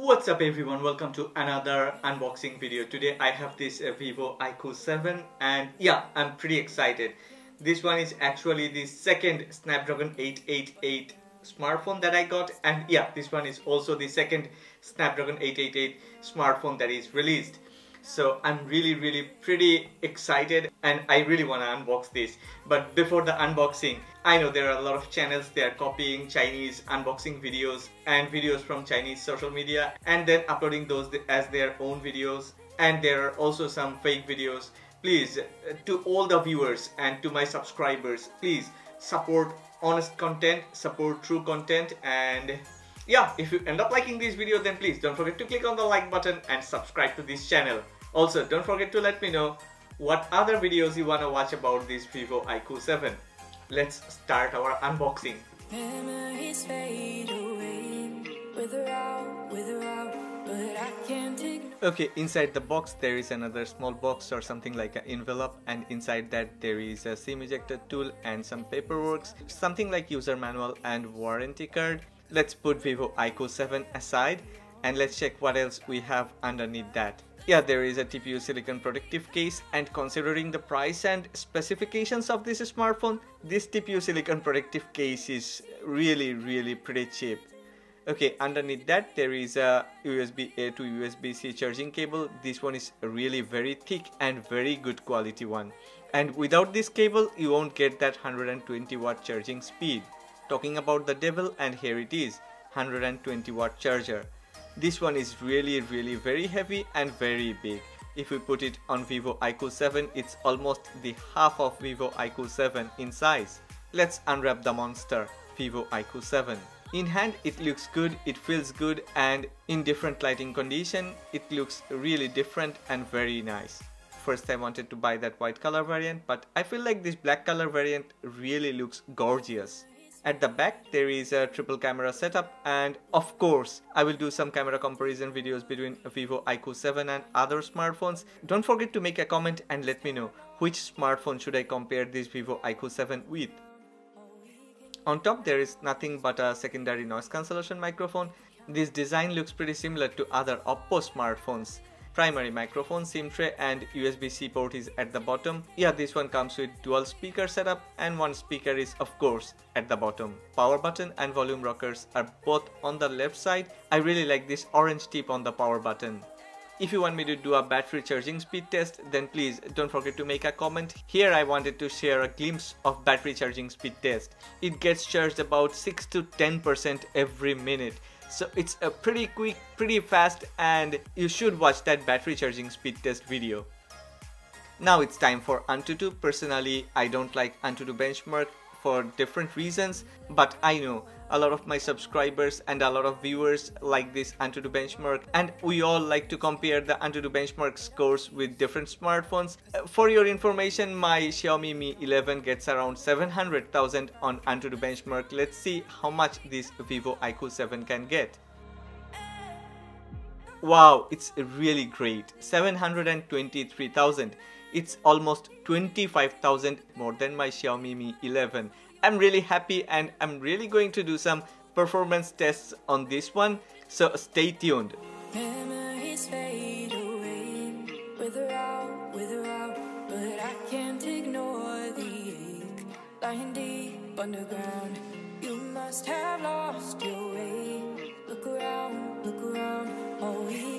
What's up everyone, welcome to another unboxing video. Today I have this Vivo iQOO 7 and yeah, I'm pretty excited. This one is actually the second Snapdragon 888 smartphone that I got, and yeah, this one is also the second Snapdragon 888 smartphone that is released. So I'm really pretty excited and I really want to unbox this. But before the unboxing, I know there are a lot of channels, they are copying Chinese unboxing videos and videos from Chinese social media and then uploading those as their own videos, and there are also some fake videos. Please, to all the viewers and to my subscribers, please support honest content, support true content, and yeah, if you end up liking this video, then please don't forget to click on the like button and subscribe to this channel. Also, don't forget to let me know what other videos you want to watch about this Vivo iQOO 7. Let's start our unboxing. Memories fade away, wither out, but I can't ignore. Okay, inside the box there is another small box or something like an envelope, and inside that there is a SIM ejector tool and some paperwork, something like user manual and warranty card. Let's put Vivo iQOO 7 aside and let's check what else we have underneath that. Yeah, there is a TPU silicon protective case, and considering the price and specifications of this smartphone, this TPU silicon protective case is really pretty cheap. Okay, underneath that there is a USB-A to USB-C charging cable. This one is really very thick and very good quality one, and without this cable you won't get that 120 watt charging speed. Talking about the devil, and here it is, 120 watt charger. This one is really very heavy and very big. If we put it on Vivo iQOO 7, it's almost the half of Vivo iQOO 7 in size. Let's unwrap the monster, Vivo iQOO 7. In hand it looks good, it feels good, and in different lighting condition it looks really different and very nice. First I wanted to buy that white color variant, but I feel like this black color variant really looks gorgeous. At the back there is a triple camera setup, and of course I will do some camera comparison videos between Vivo iQOO 7 and other smartphones. Don't forget to make a comment and let me know which smartphone should I compare this Vivo iQOO 7 with. On top there is nothing but a secondary noise cancellation microphone. This design looks pretty similar to other Oppo smartphones. Primary microphone, SIM tray, and USB-C port is at the bottom. Yeah, this one comes with dual speaker setup, and one speaker is of course at the bottom. Power button and volume rockers are both on the left side. I really like this orange tip on the power button. If you want me to do a battery charging speed test, then please don't forget to make a comment. Here I wanted to share a glimpse of battery charging speed test. It gets charged about 6 to 10% every minute. So it's a pretty quick, pretty fast, and you should watch that battery charging speed test video. Now it's time for Antutu. Personally, I don't like Antutu Benchmark for different reasons, but I know a lot of my subscribers and a lot of viewers like this Antutu Benchmark, and we all like to compare the Antutu Benchmark scores with different smartphones. For your information, my Xiaomi Mi 11 gets around 700,000 on Antutu Benchmark. Let's see how much this Vivo iQOO 7 can get. Wow, it's really great, 723,000. It's almost 25,000 more than my Xiaomi Mi 11. I'm really happy, and I'm really going to do some performance tests on this one, so stay tuned. Memories fade away, wither out, but I can't ignore the ache. Lying deep underground, you must have lost your way. Look around, all we